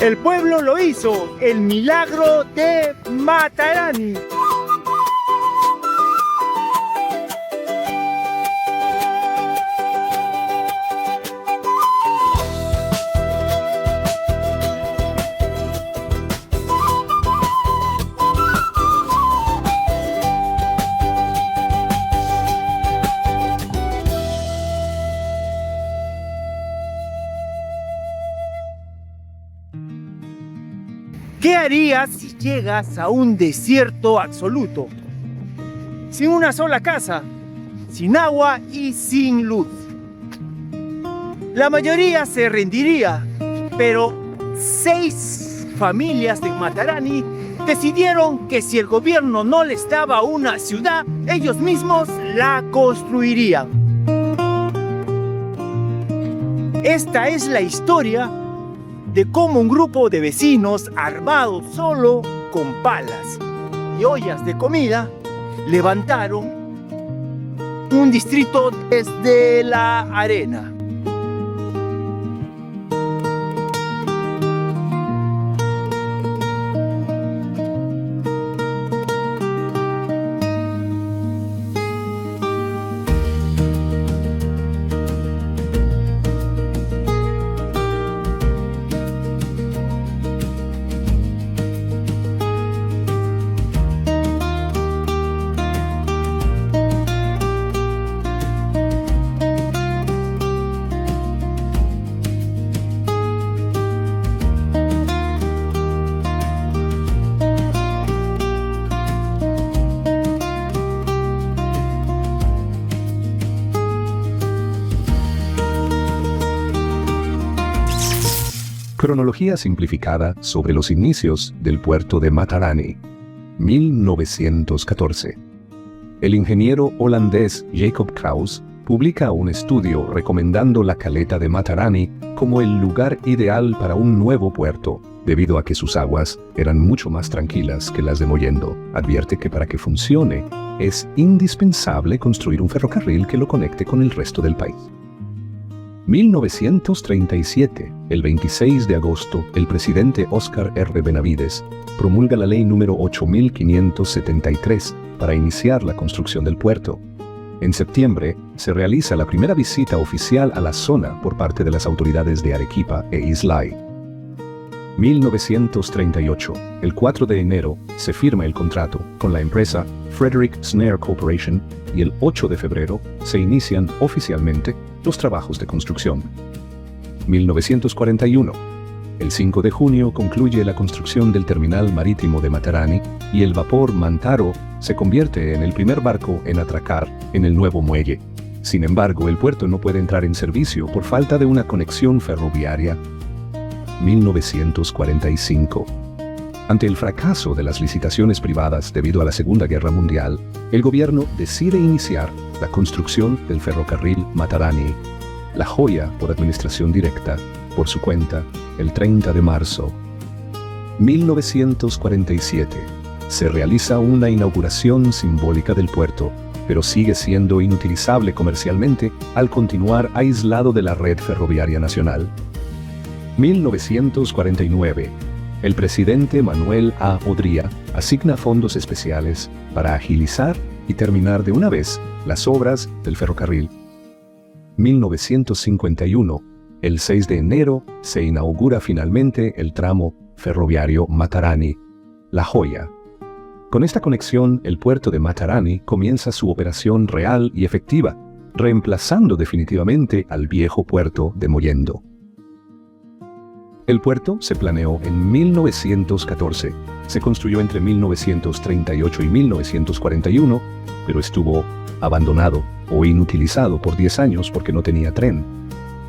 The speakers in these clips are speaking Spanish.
El pueblo lo hizo, el milagro de Matarani. ¿Qué harías si llegas a un desierto absoluto? Sin una sola casa, sin agua y sin luz. La mayoría se rendiría, pero 6 familias de Matarani decidieron que si el gobierno no les daba una ciudad, ellos mismos la construirían. Esta es la historia de cómo un grupo de vecinos armados solo con palas y ollas de comida levantaron un distrito desde la arena. Cronología simplificada sobre los inicios del puerto de Matarani. 1914. El ingeniero holandés Jacob Krauss publica un estudio recomendando la caleta de Matarani como el lugar ideal para un nuevo puerto, debido a que sus aguas eran mucho más tranquilas que las de Mollendo. Advierte que para que funcione, es indispensable construir un ferrocarril que lo conecte con el resto del país. 1937, el 26 de agosto, el presidente Óscar R. Benavides promulga la ley número 8573 para iniciar la construcción del puerto. En septiembre, se realiza la primera visita oficial a la zona por parte de las autoridades de Arequipa e Islay. 1938, el 4 de enero, se firma el contrato con la empresa Frederick Snare Corporation y el 8 de febrero se inician oficialmente los trabajos de construcción. 1941. El 5 de junio concluye la construcción del terminal marítimo de Matarani y el vapor Mantaro se convierte en el primer barco en atracar en el nuevo muelle. Sin embargo, el puerto no puede entrar en servicio por falta de una conexión ferroviaria. 1945. Ante el fracaso de las licitaciones privadas debido a la Segunda Guerra Mundial, el gobierno decide iniciar la construcción del ferrocarril Matarani, La Joya por administración directa, por su cuenta, el 30 de marzo. 1947. Se realiza una inauguración simbólica del puerto, pero sigue siendo inutilizable comercialmente al continuar aislado de la red ferroviaria nacional. 1949. El presidente Manuel A. Odría asigna fondos especiales para agilizar y terminar de una vez las obras del ferrocarril. 1951. El 6 de enero se inaugura finalmente el tramo ferroviario Matarani, La Joya. Con esta conexión, el puerto de Matarani comienza su operación real y efectiva, reemplazando definitivamente al viejo puerto de Mollendo. El puerto se planeó en 1914, se construyó entre 1938 y 1941, pero estuvo abandonado o inutilizado por 10 años porque no tenía tren.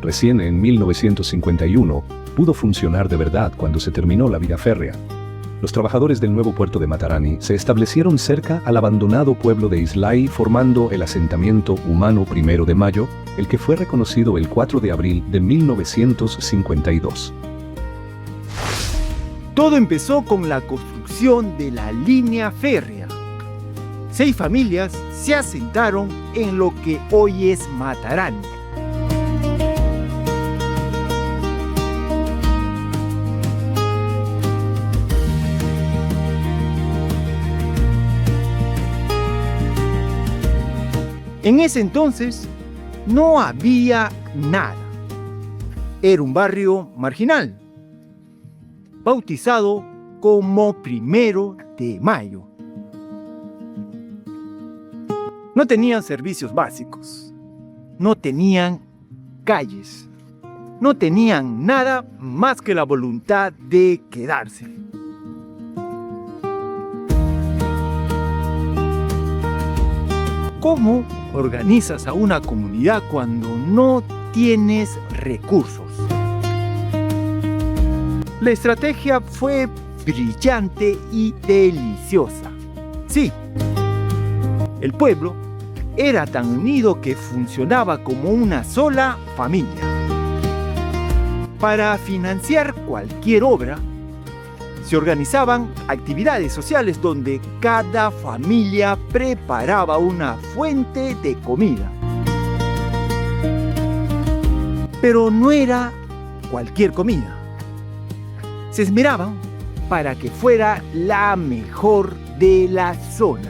Recién en 1951 pudo funcionar de verdad cuando se terminó la vía férrea. Los trabajadores del nuevo puerto de Matarani se establecieron cerca al abandonado pueblo de Islay, formando el asentamiento humano 1 de mayo, el que fue reconocido el 4 de abril de 1952. Todo empezó con la construcción de la línea férrea. 6 familias se asentaron en lo que hoy es Matarani. En ese entonces no había nada. Era un barrio marginal, bautizado como 1 de Mayo. No tenían servicios básicos, no tenían calles, no tenían nada más que la voluntad de quedarse. ¿Cómo organizas a una comunidad cuando no tienes recursos? La estrategia fue brillante y deliciosa. Sí, el pueblo era tan unido que funcionaba como una sola familia. Para financiar cualquier obra, se organizaban actividades sociales donde cada familia preparaba una fuente de comida. Pero no era cualquier comida. Se esmeraban para que fuera la mejor de la zona.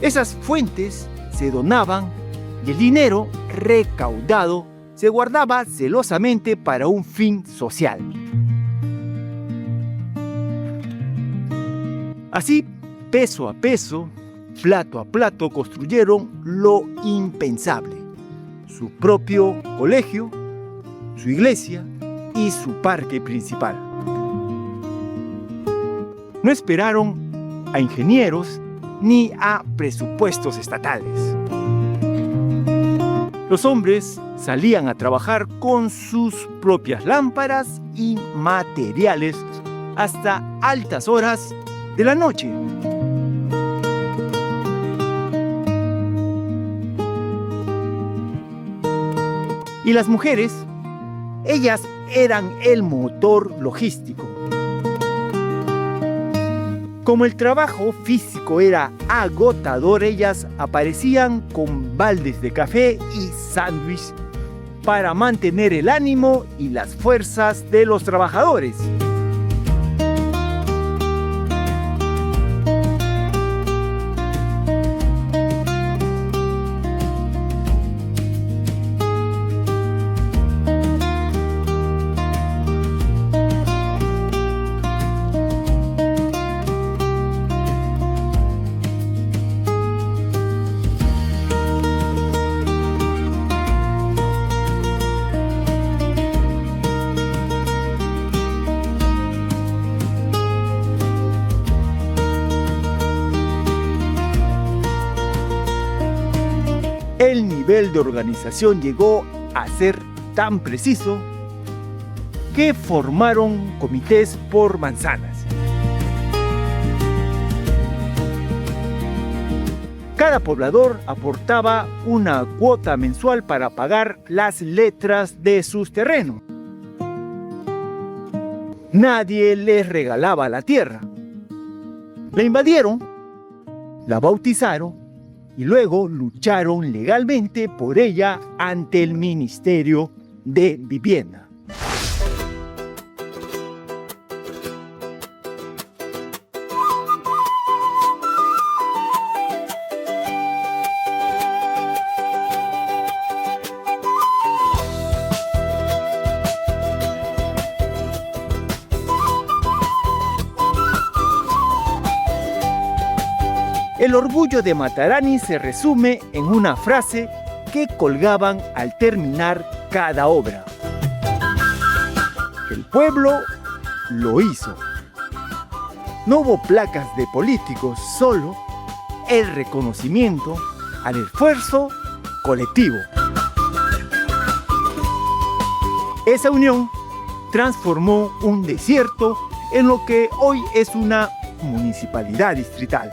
Esas fuentes se donaban y el dinero recaudado se guardaba celosamente para un fin social. Así, peso a peso, plato a plato, construyeron lo impensable: su propio colegio, su iglesia y su parque principal. No esperaron a ingenieros ni a presupuestos estatales. Los hombres salían a trabajar con sus propias lámparas y materiales hasta altas horas de la noche. Y las mujeres, ellas eran el motor logístico. Como el trabajo físico era agotador, ellas aparecían con baldes de café y sándwich para mantener el ánimo y las fuerzas de los trabajadores. El nivel de organización llegó a ser tan preciso que formaron comités por manzanas. Cada poblador aportaba una cuota mensual para pagar las letras de sus terrenos. Nadie les regalaba la tierra. La invadieron, la bautizaron y luego lucharon legalmente por ella ante el Ministerio de Vivienda. El orgullo de Matarani se resume en una frase que colgaban al terminar cada obra: el pueblo lo hizo. No hubo placas de políticos, solo el reconocimiento al esfuerzo colectivo. Esa unión transformó un desierto en lo que hoy es una municipalidad distrital.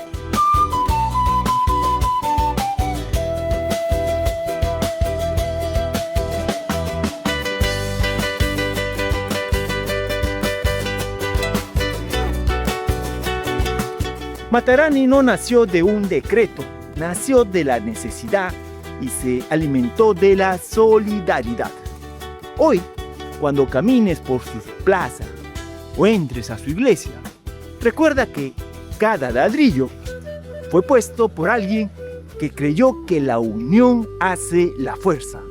Matarani no nació de un decreto, nació de la necesidad y se alimentó de la solidaridad. Hoy, cuando camines por sus plazas o entres a su iglesia, recuerda que cada ladrillo fue puesto por alguien que creyó que la unión hace la fuerza.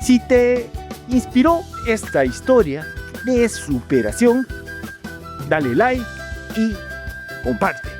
Si te inspiró esta historia de superación, dale like y comparte.